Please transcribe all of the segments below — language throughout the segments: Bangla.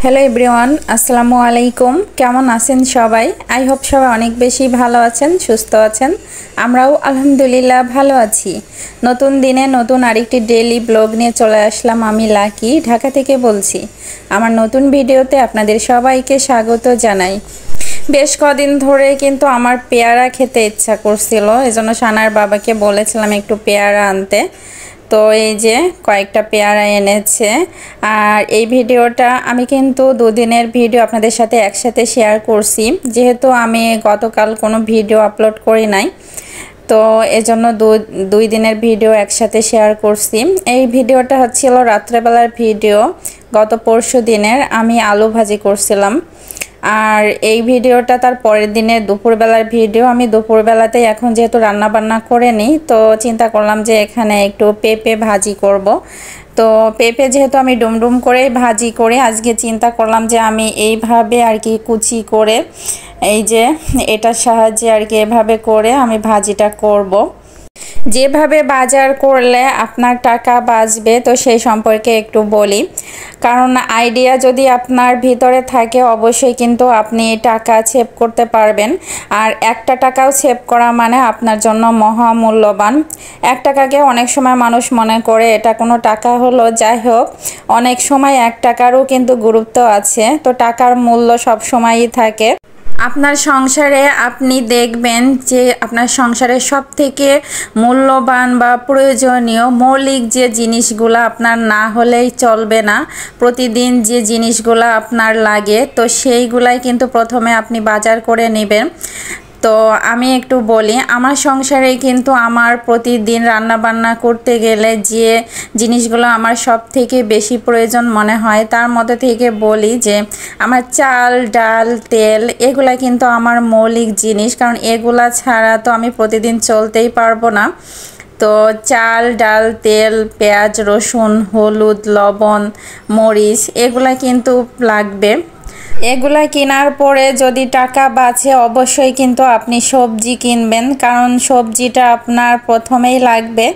হ্যালো এভরিওয়ান, আসসালামু আলাইকুম। কেমন আছেন সবাই? আই হোপ সবাই অনেক বেশি ভালো আছেন, সুস্থ আছেন। আমরাও আলহামদুলিল্লাহ ভালো আছি। নতুন দিনে নতুন আরেকটি ডেইলি ব্লগ নিয়ে চলে আসলাম। আমি লাকি ঢাকা থেকে বলছি। আমার নতুন ভিডিওতে আপনাদের সবাইকে স্বাগত জানাই। বেশ কদিন ধরে কিন্তু আমার পেয়ারা খেতে ইচ্ছা করছিল, এজন্য সানার বাবাকে বলেছিলাম একটু পেয়ারা আনতে। তো এই যে কয়েকটা পেয়ারা এনেছে। আর এই ভিডিওটা আমি কিন্তু দুদিনের ভিডিও আপনাদের সাথে একসাথে শেয়ার করছি, যেহেতু আমি গতকাল কোনো ভিডিও আপলোড করি নাই, তো এজন্য দুই দিনের ভিডিও একসাথে শেয়ার করছি। এই ভিডিওটা হচ্ছিল রাত্রেবেলার ভিডিও। গত পরশু দিনের আমি আলু ভাজি করছিলাম। আর এই ভিডিওটা তার পরের দিনের দুপুরবেলার ভিডিও। আমি দুপুরবেলাতেই এখন যেহেতু রান্না বান্না করে নিই, তো চিন্তা করলাম যে এখানে একটু পেঁপে ভাজি করব। তো পেঁপে যেহেতু আমি ডুমডুম করেই ভাজি করি, আজকে চিন্তা করলাম যে আমি এইভাবে আর কি কুচি করে, এই যে এটার সাহায্যে আর কি এভাবে করে আমি ভাজিটা করব। যেভাবে বাজার করলে আপনার টাকা বাঁচবে, তো সেই সম্পর্কে একটু বলি। কারণ আইডিয়া যদি আপনার ভিতরে থাকে, অবশ্যই কিন্তু আপনি টাকা সেভ করতে পারবেন। আর একটা টাকাও সেভ করা মানে আপনার জন্য মহামূল্যবান। 1 টাকাকে অনেক সময় মানুষ মনে করে এটা কোনো টাকা হলো, যাই হোক অনেক সময় 1 টাকারও কিন্তু গুরুত্ব আছে। তো টাকার মূল্য সব সময়ই থাকে। আপনার সংসারে আপনি দেখবেন যে আপনার সংসারে সবথেকে মূল্যবান বা প্রয়োজনীয় মৌলিক যে জিনিসগুলো আপনার না হলেই চলবে না, প্রতিদিন যে জিনিসগুলো আপনার লাগে, তো সেইগুলাই কিন্তু প্রথমে আপনি বাজার করে নেবেন। তো আমি একটু বলি, আমার সংসারে কিন্তু আমার প্রতিদিন রান্না বান্না করতে গেলে যে জিনিসগুলো আমার সব থেকে বেশি প্রয়োজন মনে হয়, তার মধ্যে থেকে বলি যে আমার চাল, ডাল, তেল এগুলা কিন্তু আমার মৌলিক জিনিস। কারণ এগুলা ছাড়া তো আমি প্রতিদিন চলতেই পারবো না। তো চাল, ডাল, তেল, পেঁয়াজ, রসুন, হলুদ, লবণ, মরিচ এগুলা কিন্তু লাগবে। এগুলা কেনার পরে যদি টাকা বাঁচে, অবশ্যই কিন্তু আপনি সবজি কিনবেন, কারণ সবজিটা আপনার প্রথমেই লাগবে।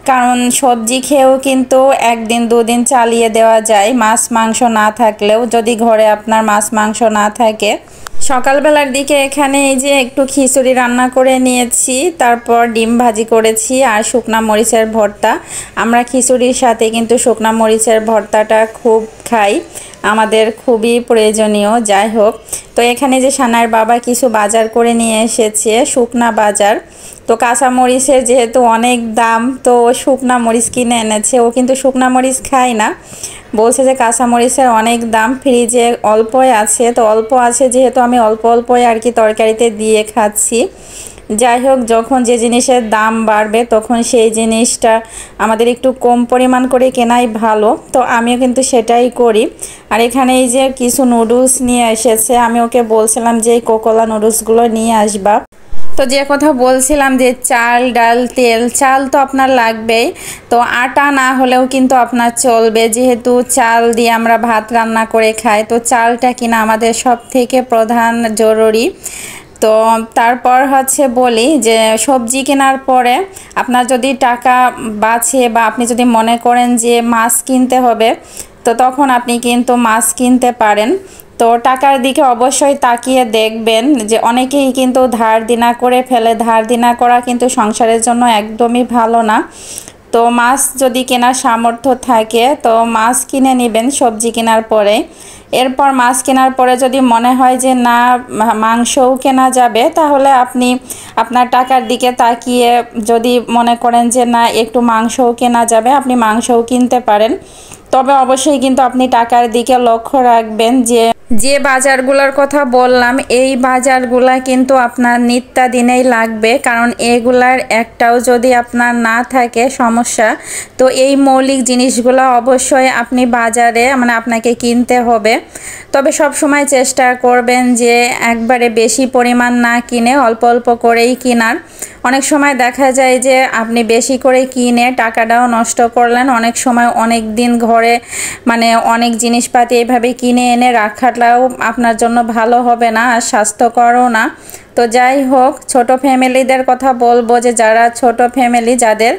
কারণ সবজি খেয়েও কিন্তু একদিন দুদিন চালিয়ে দেওয়া যায়, মাছ মাংস না থাকলেও। যদি ঘরে আপনার মাছ মাংস না থাকে, সকালবেলার দিকে এখানে এই যে একটু খিচুড়ি রান্না করে নিয়েছি, তারপর ডিম ভাজি করেছি আর শুকনা মরিচের ভর্তা। আমরা খিচুড়ির সাথে কিন্তু শুকনা মরিচের ভর্তাটা খুব খাই, আমাদের খুবই প্রয়োজনীয়। যাই হোক, তো এখানে যে সানার বাবা কিছু বাজার করে নিয়ে এসেছে, শুকনা বাজার। তো কাঁচা মরিচের যেহেতু অনেক দাম, তো শুকনা মরিচ কিনে এনেছে। ও কিন্তু শুকনা মরিচ খায় না, বলছে যে কাঁচা মরিচের অনেক দাম, ফ্রিজে অল্পই আছে। তো অল্প আছে যেহেতু আমি অল্পই আর কি তরকারিতে দিয়ে খাচ্ছি। যাই হোক, যখন যে জিনিসের দাম বাড়বে তখন সেই জিনিসটা আমাদের একটু কম পরিমাণ করে কেনাই ভালো। তো আমিও কিন্তু সেটাই করি। আর এখানে এই যে কিছু নুডলস নিয়ে এসেছে, আমি ওকে বলছিলাম যে এই কোকোলা নুডলসগুলো নিয়ে আসবা। তো যে কথা বলছিলাম যে চাল, ডাল, তেল, চাল তো আপনার লাগবেই। তো আটা না হলেও কিন্তু আপনার চলবে, যেহেতু চাল দিয়ে আমরা ভাত রান্না করে খাই, তো চালটা কিনা আমাদের সব থেকে প্রধান জরুরি। তো তারপর হচ্ছে বলি যে সবজি কেনার পরে আপনার যদি টাকা বাঁচে বা আপনি যদি মনে করেন যে মাছ কিনতে হবে, তো তখন আপনি কিন্তু মাছ কিনতে পারেন। তো টাকার দিকে অবশ্যই তাকিয়ে দেখবেন যে অনেকেই কিন্তু ধার দেনা করে ফেলে। ধার দেনা করা কিন্তু সংসারের জন্য একদমই ভালো না। তো মাছ যদি কেনার সামর্থ্য থাকে, তো মাছ কিনে নেবেন সবজি কেনার পরে। এরপর মাছ কেনার পরে যদি মনে হয় যে না মাংসও কেনা যাবে, তাহলে আপনি আপনার টাকার দিকে তাকিয়ে যদি মনে করেন যে না একটু মাংসও কেনা যাবে, আপনি মাংসও কিনতে পারেন। তবে অবশ্যই কিন্তু আপনি টাকার দিকে লক্ষ্য রাখবেন যে যে বাজারগুলোর কথা বললাম, এই বাজারগুলা কিন্তু আপনার নিত্যদিনেই লাগবে। কারণ এগুলার একটাও যদি আপনার না থাকে সমস্যা। তো এই মৌলিক জিনিসগুলো অবশ্যই আপনি বাজারে মানে আপনাকে কিনতে হবে। তবে সব সময় চেষ্টা করবেন যে একবারে বেশি পরিমাণ না কিনে অল্প অল্প করেই কেনার। অনেক সময় দেখা যায় যে আপনি বেশি করে কিনে টাকাটাও নষ্ট করলেন, অনেক সময় অনেক দিন ঘরে মানে অনেক জিনিসপাতি এইভাবে কিনে এনে রাখাটাও আপনার জন্য ভালো হবে না আর স্বাস্থ্যকরও না। তো যাই হোক, ছোট ফ্যামিলিদের কথা বলবো যে যারা ছোট ফ্যামিলি যাদের,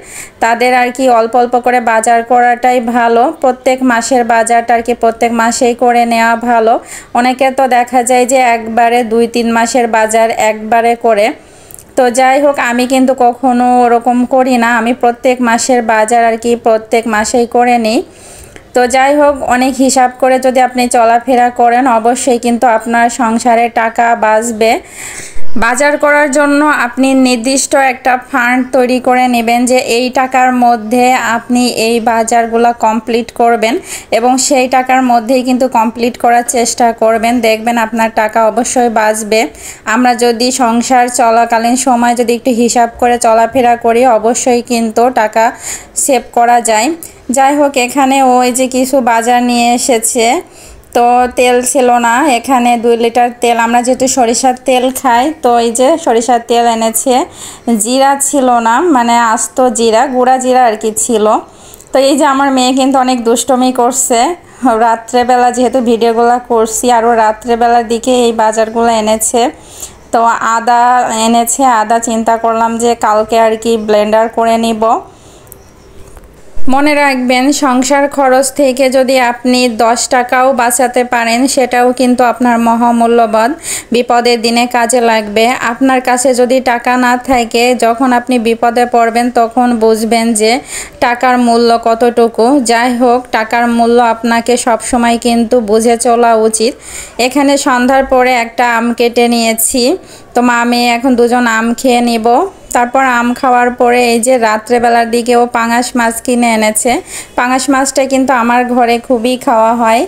তাদের আর কি অল্প অল্প করে বাজার করাটাই ভালো। প্রত্যেক মাসের বাজারটা আর কি প্রত্যেক মাসেই করে নেওয়া ভালো। অনেকে তো দেখা যায় যে একবারে 2-3 মাসের বাজার একবারে করে। তো যাই হোক, আমি কিন্তু কখনো ওরকম করি না, আমি প্রত্যেক মাসের বাজার আর কি প্রত্যেক মাসেই করে নিই। তো যাই হোক, অনেক হিসাব করে যদি আপনি চলাফেরা করেন অবশ্যই কিন্তু আপনার সংসারে টাকা বাঁচবে। বাজার করার জন্য আপনি নির্দিষ্ট একটা ফান্ড তৈরি করে নেবেন যে এই টাকার মধ্যে আপনি এই বাজারগুলো কমপ্লিট করবেন এবং সেই টাকার মধ্যেই কিন্তু কমপ্লিট করার চেষ্টা করবেন, দেখবেন আপনার টাকা অবশ্যই বাঁচবে। আমরা যদি সংসার চলাকালীন সময় যদি একটু হিসাব করে চলাফেরা করি অবশ্যই কিন্তু টাকা সেভ করা যায়। যাই হোক, এখানে ওই যে কিছু বাজার নিয়ে এসেছে, তো তেল ছিল না এখানে 2 লিটার তেল, আমরা যেহেতু সরিষার তেল খাই তো এই যে সরিষার তেল এনেছে। জিরা ছিল না, মানে আস্ত জিরা, গুঁড়া জিরা আর কি ছিল। তো এই যে আমার মেয়ে কিন্তু অনেক দুষ্টমি করছে রাত্রেবেলা, যেহেতু ভিডিওগুলো করছি, আরও রাত্রেবেলার দিকে এই বাজারগুলো এনেছে। তো আদা এনেছে, আদা চিন্তা করলাম যে কালকে আর কি ব্লেন্ডার করে নিব। মনে রাখবেন, সংসার খরচ থেকে যদি আপনি 10 টাকাও বাঁচাতে পারেন সেটাও কিন্তু আপনার মহামূল্যবান, বিপদের দিনে কাজে লাগবে। আপনার কাছে যদি টাকা না থাকে, যখন আপনি বিপদে পড়বেন তখন বুঝবেন যে টাকার মূল্য কতটুকু। যাই হোক, টাকার মূল্য আপনাকে সবসময় কিন্তু বুঝে চলা উচিত। এখানে সন্ধ্যার পরে একটা আম কেটে নিয়েছি, তো আমি এখন দুজন আম খেয়ে নিব। তারপর আম খাওয়ার পরে এই যে রাত্রেবেলার দিকে ও পাঙাশ মাছ কিনে এনেছে। পাঙাশ মাছটা কিন্তু আমার ঘরে খুবই খাওয়া হয়,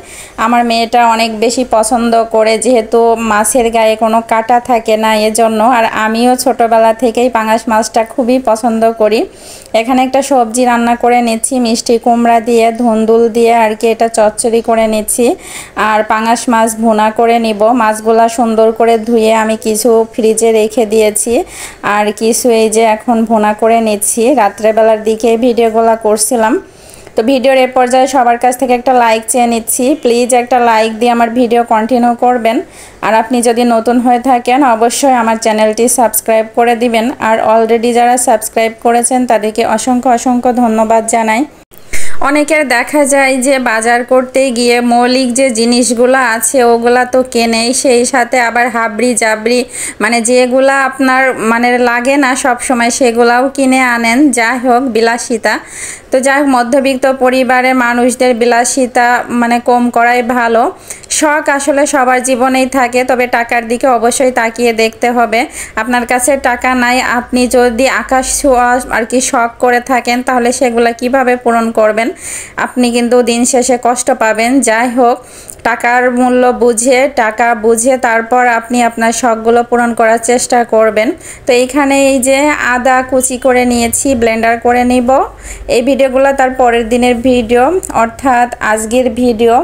আমার মেয়েটা অনেক বেশি পছন্দ করে, যেহেতু মাছের গায়ে কোনো কাঁটা থাকে না এজন্য। আর আমিও ছোটোবেলা থেকেই পাঙাশ মাছটা খুবই পছন্দ করি। এখানে একটা সবজি রান্না করে নিচ্ছি, মিষ্টি কুমড়া দিয়ে ধুন্দুল দিয়ে আর কি এটা চচ্চড়ি করে নিচ্ছি। আর পাঙাশ মাছ ভুনা করে নিব। মাছগুলা সুন্দর করে ধুয়ে আমি কিছু ফ্রিজে রেখে দিয়েছি, আর কিছু এই যে এখন ভুনা করে নিচ্ছি। রাত্রেবেলার দিকে ভিডিওগুলো করছিলাম। তো ভিডিওর এ পর্যায়ে সবার কাছ থেকে একটা লাইক চেয়ে নিচ্ছি, প্লিজ একটা লাইক দিয়ে আমার ভিডিও কন্টিনিউ করবেন। আর আপনি যদি নতুন হয়ে থাকেন অবশ্যই আমার চ্যানেলটি সাবস্ক্রাইব করে দিবেন। আর অলরেডি যারা সাবস্ক্রাইব করেছেন তাদেরকে অসংখ্য অসংখ্য ধন্যবাদ জানাই। অনেকের দেখা যায় যে বাজার করতে গিয়ে মৌলিক যে জিনিসগুলো আছে ওগুলা তো কেনেই, সেই সাথে আবার হাবড়ি জাবড়ি মানে যেগুলা আপনার মানে লাগে না সব সময় সেগুলাও কিনে আনেন। যাই হোক, বিলাসিতা। তো যাই হোক, মধ্যবিত্ত পরিবারের মানুষদের বিলাসিতা মানে কম করাই ভালো। শখ আসলে সবার জীবনেই থাকে, তবে টাকার দিকে অবশ্যই তাকিয়ে দেখতে হবে। আপনার কাছে টাকা নাই, আপনি যদি আকাশ ছোঁয়া আর কি শখ করে থাকেন তাহলে সেগুলো কিভাবে পূরণ করবেন? আপনি কিন্তু দিন শেষে কষ্ট পাবেন। যাই হোক, টাকার মূল্য বুঝে, টাকা বুঝে তারপর আপনি আপনার শখগুলো পূরণ করার চেষ্টা করবেন। তো এইখানে এই যে আদা কুচি করে নিয়েছি, ব্লেন্ডার করে নিব। এই ভিডিওগুলো তার পরের দিনের ভিডিও, অর্থাৎ আজকের ভিডিও।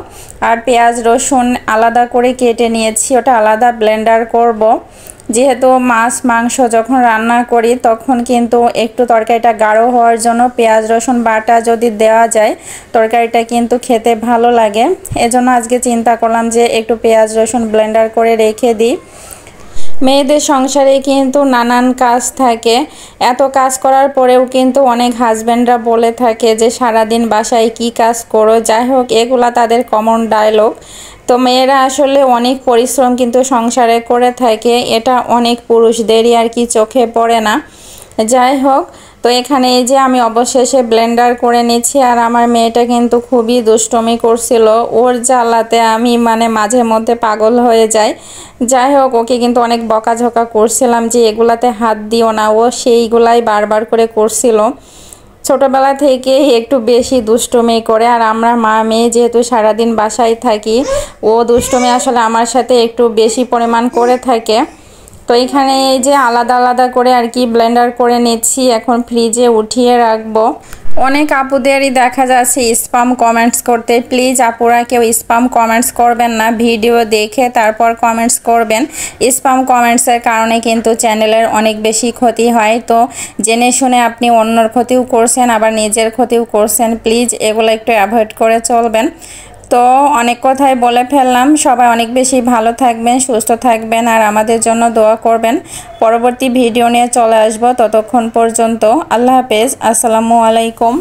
আর পেঁয়াজ রসুন আলাদা করে কেটে নিয়েছি, ওটা আলাদা ব্লেন্ডার করব। যেহেতু মাছ মাংস যখন রান্না করি তখন কিন্তু একটু তরকারিটা গাঢ় হওয়ার জন্য পেঁয়াজ রসুন বাটা যদি দেওয়া যায় তরকারিটা কিন্তু খেতে ভালো লাগে। এজন্য আজকে চিন্তা করলাম যে একটু পেঁয়াজ রসুন ব্লেন্ডার করে রেখে দিই। মেয়েদের সংসারে কিন্তু নানান কাজ থাকে, এত কাজ করার পরেও কিন্তু অনেক হাজব্যান্ডরা বলে থাকে যে সারাদিন বাসায় কি কাজ করো। যাই হোক, এগুলা তাদের কমন ডায়লগ। তো মেয়েরা আসলে অনেক পরিশ্রম কিন্তু সংসারে করে থাকে, এটা অনেক পুরুষদেরই আর কি চোখে পড়ে না। যাই হোক, তো এখানে এই যে আমি অবশেষে ব্লেন্ডার করে নিচ্ছি। আর আমার মেয়েটা কিন্তু খুবই দুষ্টমি করছিল, ওর জ্বালাতে আমি মানে মাঝে মধ্যে পাগল হয়ে যাই। যাই হোক, ওকে কিন্তু অনেক বকাঝকা করছিলাম যে এগুলাতে হাত দিও না, ও সেইগুলাই বারবার করে করছিল। ছোটবেলা থেকে একটু বেশি দুষ্টুমি করে, আর আমরা মা মেয়ে যেহেতু সারাদিন বাসায় থাকি, ও দুষ্টুমি আসলে আমার সাথে একটু বেশি পরিমাণ করে থাকে। তো এখানে এই যে আলাদা আলাদা করে আর কি ব্লেন্ডার করে নিচ্ছি, এখন ফ্রিজে উঠিয়ে রাখবো। অনেক আপুদেরই দেখা যাচ্ছে স্প্যাম কমেন্টস করতে। প্লিজ আপুরা কেউ স্প্যাম কমেন্টস করবেন না, ভিডিও দেখে তারপর কমেন্টস করবেন। স্প্যাম কমেন্টসের কারণে কিন্তু চ্যানেলের অনেক বেশি ক্ষতি হয়। তো জেনে শুনে আপনি অন্যর ক্ষতিও করছেন, আবার নিজের ক্ষতিও করছেন। প্লিজ এগুলো একটু অ্যাভয়েড করে চলবেন। তো অনেক কথাই বলে ফেললাম। সবাই অনেক বেশি ভালো থাকবেন, সুস্থ থাকবেন, আর আমাদের জন্য দোয়া করবেন। পরবর্তী ভিডিও নিয়ে চলে আসবো, ততক্ষণ পর্যন্ত আল্লাহ হাফেজ, আসসালামু আলাইকুম।